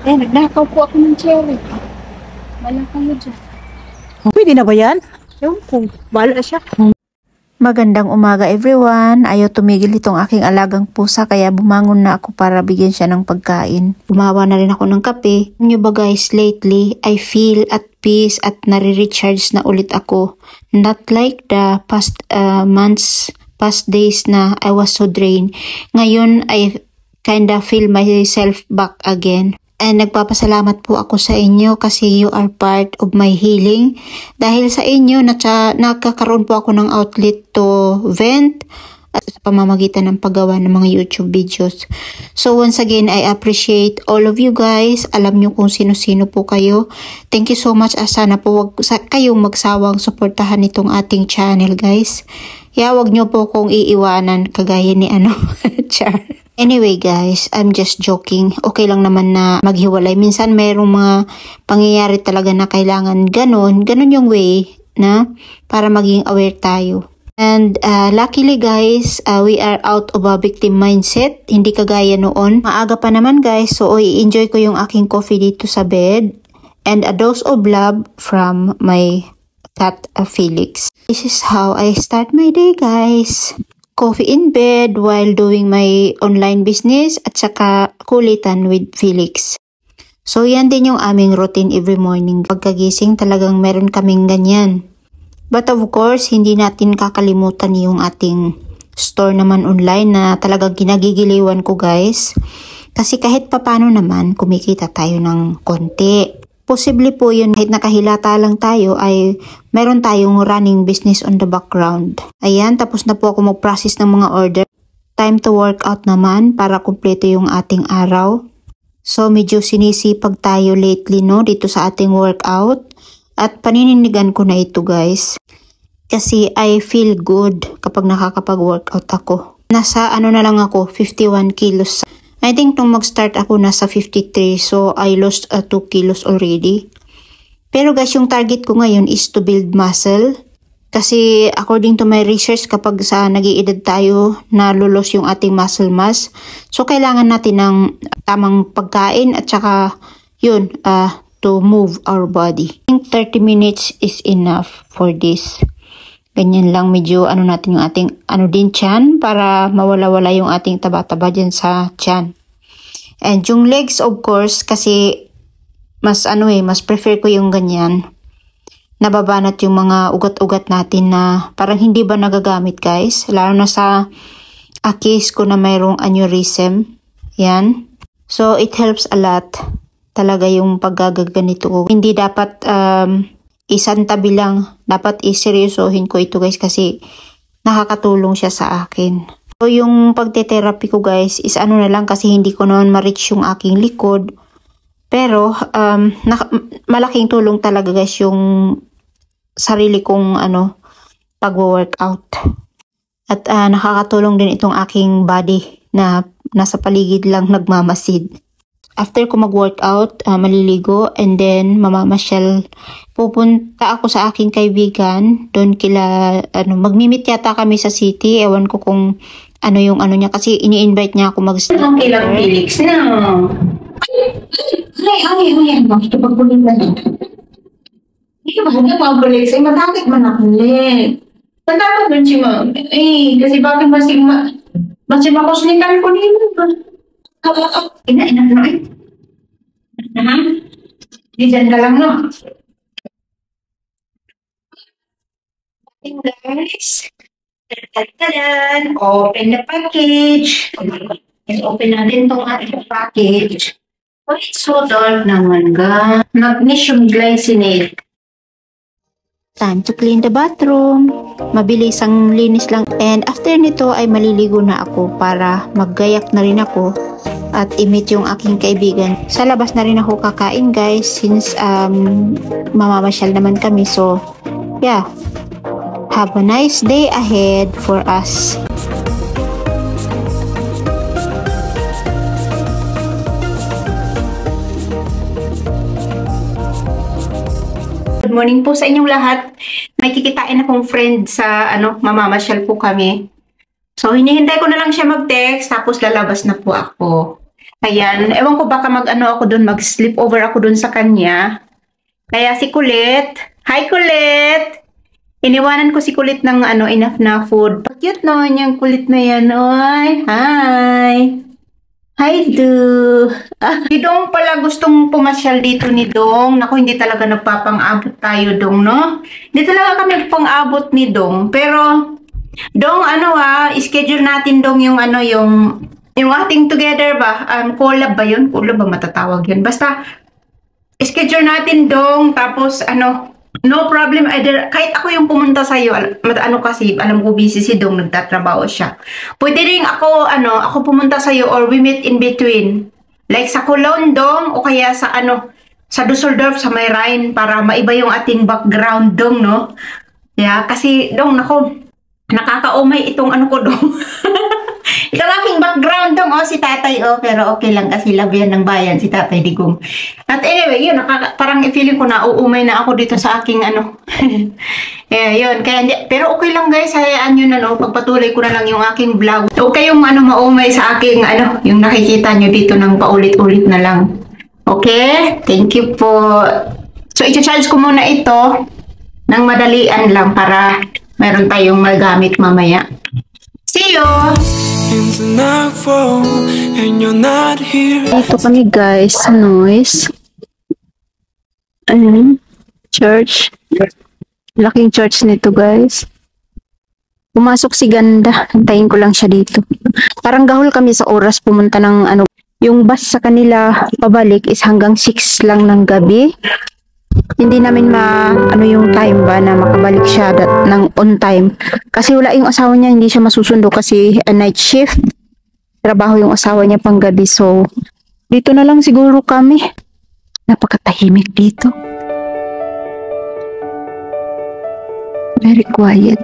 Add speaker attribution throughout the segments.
Speaker 1: Eh, nagnakaw po ako ng cherry. Wala kayo dyan.
Speaker 2: Pwede na ba yan?
Speaker 1: Ewan ko, bala siya.
Speaker 3: Magandang umaga everyone. Ayaw tumigil itong aking alagang pusa kaya bumangon na ako para bigyan siya ng pagkain. Gumawa na rin ako ng kape. Nyo ba guys, lately I feel at peace at nare-recharge na ulit ako. Not like the past months, past days na I was so drained. Ngayon I kinda feel myself back again. And nagpapasalamat po ako sa inyo kasi you are part of my healing. Dahil sa inyo, nakakaroon po ako ng outlet to vent at sa pamamagitan ng paggawa ng mga YouTube videos. So once again, I appreciate all of you guys. Alam nyo kung sino-sino po kayo. Thank you so much. Sana po wag kayong magsawang suportahan itong ating channel guys. Wag nyo po kong iiwanan kagaya ni Char. Anyway guys, I'm just joking. Okay lang naman na maghiwalay. Minsan mayroong mga pangyayari talaga na kailangan ganun yung way na para maging aware tayo. And luckily guys, we are out of a victim mindset. Hindi kagaya noon. Maaga pa naman guys, so i-enjoy ko yung aking coffee dito sa bed. And a dose of love from my cat Felix. This is how I start my day guys. Coffee in bed while doing my online business at saka kulitan with Felix. So yan din yung aming routine every morning. Pagkagising talagang meron kaming ganyan. But of course, hindi natin kakalimutan yung ating store naman online na talagang ginagigiliwan ko guys. Kasi kahit papano naman kumikita tayo ng konti. Posible po yun kahit nakahilata lang tayo ay meron tayong running business on the background. Ayan, tapos na po ako mag-process ng mga order. Time to work out naman para kumpleto yung ating araw. So medyo sinisipag tayo lately no dito sa ating workout. At panininigan ko na ito guys. Kasi I feel good kapag nakakapag-workout ako. Nasa na lang ako, 51 kilos. I think nung mag-start ako nasa 53 so I lost 2 kilos already. Pero guys, yung target ko ngayon is to build muscle. Kasi according to my research, kapag sa nag-iedad tayo, nalulos yung ating muscle mass. So kailangan natin ng tamang pagkain at saka yun, to move our body. I think 30 minutes is enough for this. Ganyan lang, medyo natin yung ating din tiyan para mawala-wala yung ating taba-taba dyan sa tiyan. And yung legs of course kasi mas mas prefer ko yung ganyan. Nababanat yung mga ugat-ugat natin na parang hindi ba nagagamit guys. Lalo na sa case ko na mayroong aneurysm. Yan. So it helps a lot talaga yung paggaganito. Hindi dapat isang tabi lang. Dapat iseryosohin ko ito guys kasi nakakatulong siya sa akin. So yung pagte-therapy ko guys is na lang kasi hindi ko naman ma-reach yung aking likod. Pero malaking tulong talaga guys yung sarili kong pag-workout. At nakakatulong din itong aking body na nasa paligid lang nagmamasid. After ko mag-workout, maliligo and then mamamasyal. Pupunta ako sa aking kaibigan. Doon magmi-meet yata kami sa city. Ewan ko kung yung niya. Kasi ini-invite niya ako mag-sleep.
Speaker 1: Ang kilang Felix na. Ay. Bakit pagbulit na dito? Hindi ka ba nagpapalik sa'yo? Matakit man ako ulit. Matakit man si ma'am. Kasi bakit masimakauslitan ko nito? Ina. Di dyan ka lang, no? Guys. Tadaan. Open the package. Open natin itong ating package. Oh, it's so dark naman, ga. Magnesium glycinate.
Speaker 3: Time to clean the bathroom. Mabilis ang linis lang. And after nito ay maliligo na ako para maggayak na rin ako at i-meet yung aking kaibigan. Sa labas na rin ako kakain guys since mamamasyal naman kami. So yeah, have a nice day ahead for us.
Speaker 1: Good morning po sa inyong lahat. May kikitain akong friend sa mamamasyal po kami. So hinihintay ko na lang siya mag-text tapos lalabas na po ako. Ayan, ewan ko baka mag-ano ako dun, mag-sleep over ako dun sa kanya. Kaya si Kulit, hi Kulit! Iniwanan ko si Kulit ng enough na food. Cute naman yung Kulit na yan, oy. Hi! Hi, Do! Si Dong pala gustong pumasyal dito ni Dong. Naku, hindi talaga nagpapang-abot tayo, Dong, no? Hindi talaga kami pang-abot ni Dong. Pero, Dong, schedule natin, Dong, yung ating together ba? Collab ba yun? Collab ba matatawag yun? Basta, schedule natin, Dong. Tapos, no problem. Either, kahit ako yung pumunta sa'yo, kasi, alam ko busy si Dong, nagtatrabaho siya. Pwede rin ako pumunta sa'yo or we meet in between. Like sa Cologne, Dong, o kaya sa sa Dusseldorf, sa may Rhine, para maiba yung ating background, Dong, no? Yeah, kasi, Dong, nakakaumay itong ko, Dong. Ito aking background, Dong, si tatay, pero okay lang kasi love yan ng bayan, si tatay Digong. At anyway, yun, parang feeling ko na uumay na ako dito sa aking yeah, yun, pero okay lang guys, hayaan nyo na, pagpatuloy ko na lang yung aking vlog. Huwag kayong maumay sa aking, yung nakikita nyo dito ng paulit-ulit na lang. Okay? Thank you po. So, i-charge ko muna ito ng madalian lang para meron tayong magamit mamaya. See you!
Speaker 2: Dito kami guys sa Noise. Church. Laking church nito guys. Pumasok si Ganda. Hintayin ko lang siya dito. Parang gahol kami sa oras pumunta ng yung bus sa kanila pabalik is hanggang 6 lang ng gabi. Hindi namin yung time ba na makabalik siya ng on time. Kasi wala yung asawa niya, hindi siya masusundo kasi night shift. Trabaho yung asawa niya pang gabi. So, dito na lang siguro kami. Napakatahimik dito. Very quiet.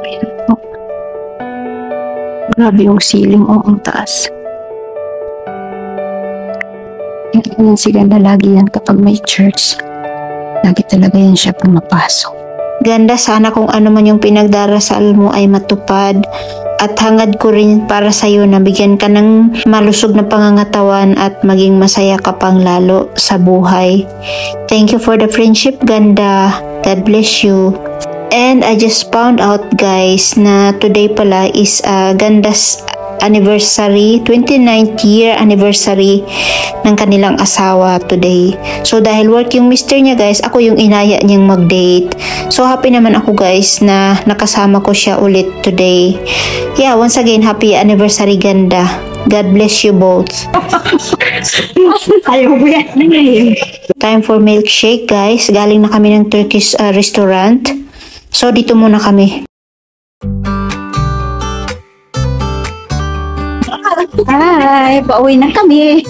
Speaker 2: Ayan po. Grabe yung ceiling ang taas. Yan si Ganda lagi yan kapag may church. Lagi talaga yan siya pumapasok.
Speaker 3: Ganda, sana kung ano man yung pinagdarasal mo ay matupad. At hangad ko rin para sa'yo na bigyan ka ng malusog na pangangatawan at maging masaya ka pang lalo sa buhay. Thank you for the friendship, Ganda. God bless you. And I just found out guys na today pala is Ganda's anniversary, 29th year anniversary ng kanilang asawa today. So dahil work yung mister niya guys, ako yung inaya niyang mag-date. So happy naman ako guys na nakasama ko siya ulit today. Yeah, once again, happy anniversary Ganda. God bless you both. Time for milkshake guys. Galing na kami ng Turkish restaurant. So dito muna kami.
Speaker 2: Hi, pauwi na kami.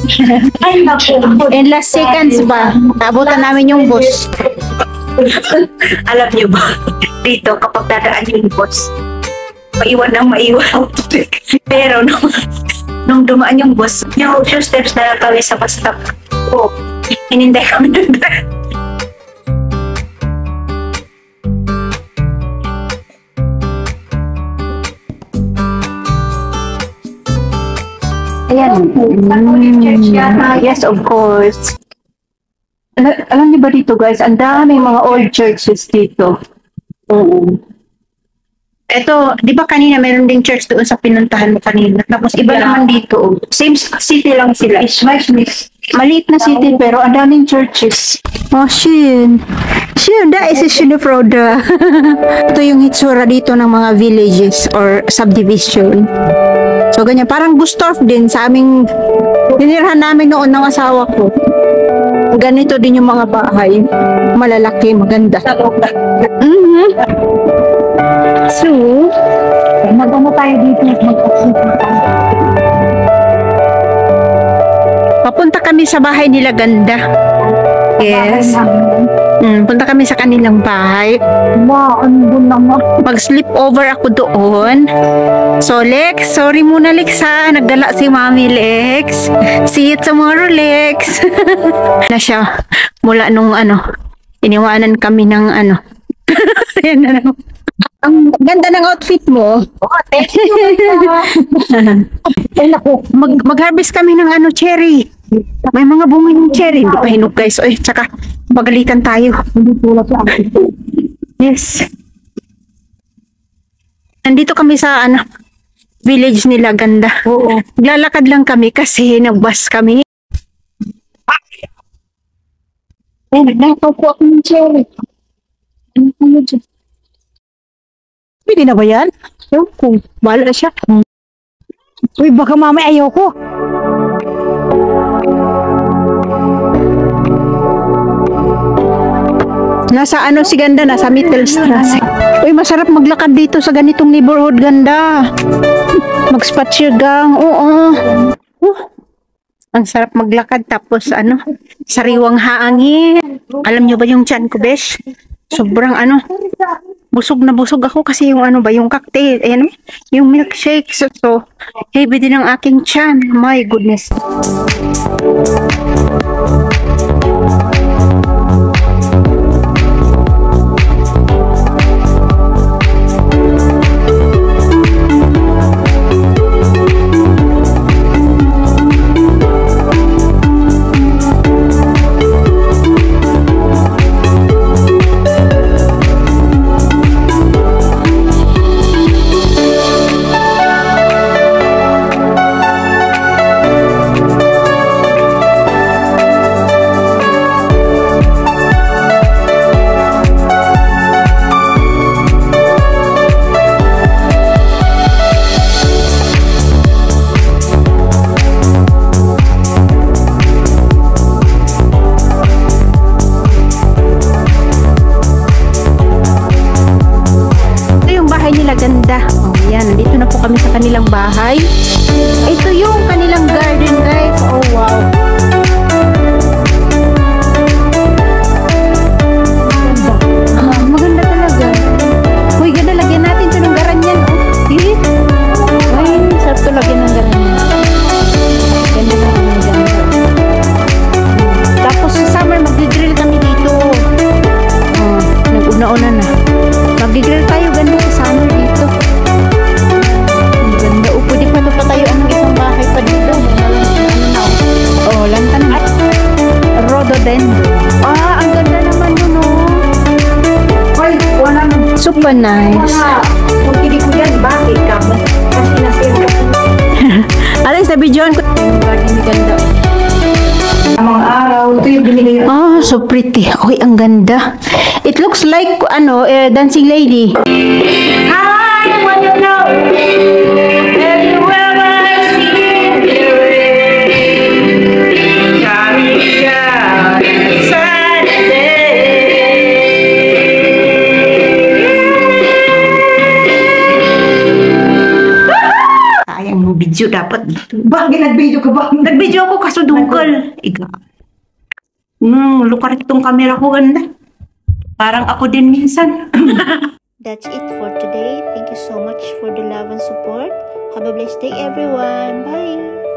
Speaker 1: Ay, naku.
Speaker 2: In last seconds ba, naabutan namin yung bus.
Speaker 1: Alam niyo ba, dito kapag dadaan yung bus, maiwan ng maiwan. Pero nung dumaan yung bus, yung few steps na lang kami sa bus stop. Hinintay kami doon.
Speaker 2: Ayan. Yes, of course. Alam niyo ba dito guys, ang daming mga old churches dito. Oo.
Speaker 1: Eto, di ba kanina meron ding church doon sa pinuntahan mo kanina? Tapos iba naman dito. Same city lang sila.
Speaker 2: Maliit na city pero ang daming churches. Oh, Shin. Shin, da is Shinifroda. Ito yung hitsura dito ng mga villages or subdivision. So, ganyan. Parang Gustorf din sa aming dinirhan namin noon ng asawa ko. Ganito din yung mga bahay. Malalaki, maganda. So, mag-ano tayo dito. Papunta kami sa bahay nila Ganda. Yes. Punta kami sa kanilang bahay. Mag-sleep over ako doon. So, Lex, sorry muna Lex ha. Nagdala si Mami Lex. See you tomorrow, Lex. Na siya, mula nung iniwanan kami ng Ayan na naman. Ang ganda ng outfit mo.
Speaker 1: Oh, thank you. Ay, naku.
Speaker 2: Mag-harvest kami ng ano, cherry. May mga bunga ng cherry. Hindi pa hinog guys. Oy, tsaka pagalitan tayo.
Speaker 1: Hindi tulad sa akin.
Speaker 2: Yes. Nandito kami sa ano, village nila, ganda.
Speaker 1: Oo.
Speaker 2: Naglalakad lang kami kasi nag-bus kami.
Speaker 1: Eh, nagnakaw po ako ng cherry. Ano kayo dyan?
Speaker 2: Pwede na ba yan? Ewan ko. Bahala na siya.
Speaker 1: Uy, baka mamay ayoko.
Speaker 2: Nasa ano si Ganda? Nasa Mittelstrasse. Uy, masarap maglakad dito sa ganitong neighborhood, Ganda. Mag-spaziergang. Oo. Ang sarap maglakad tapos ano, sariwang hangin. Alam nyo ba yung tiyan ko, besh? Sobrang ano, busog na busog ako kasi yung ano ba, yung cocktail, ayan, yung milkshake. So heavy din ang aking tiyan. My goodness. Ganda. Oh, yan. Nandito na po kami sa kanilang bahay. Ito yung kanilang garden, guys. Oh, wow. Maganda. Maganda talaga. Uy, ganda. Lagyan natin ito ng garanyan. Oh, ay, sarap ito lagyan ng garanyan. Ganda na kami ng ganda. Tapos sa summer, mag-grill kami dito. Oh, nag-una-una na. Mag-grill tayo, ganda sa summer dito. Ang ganda. O, pwede pa tayo ang isang bahay pa dito. Oh, lantan. At rhododendron. Ah, ang ganda naman yun, oh.
Speaker 1: Ay, wala nang
Speaker 2: Super nice.
Speaker 1: kung hindi ko yan, bakit ka mo? Kasi nasira ka.
Speaker 2: Alis, nabidyoan ko. Yung garden ni ganda.
Speaker 1: Mga araw, ito yung binili.
Speaker 2: Oh, so pretty. Uy, ang ganda. It looks like, ano, dancing lady.
Speaker 1: I wanna know everywhere I see you. Carry inside sayang yung video dapat. Bakit nag-video ka ba? Nag-video ako kaso dungkol. Iga. Lukar itong camera ko ganda. Parang ako din minsan.
Speaker 3: That's it for today. Thank you so much for the love and support. Have a blessed day, everyone. Bye!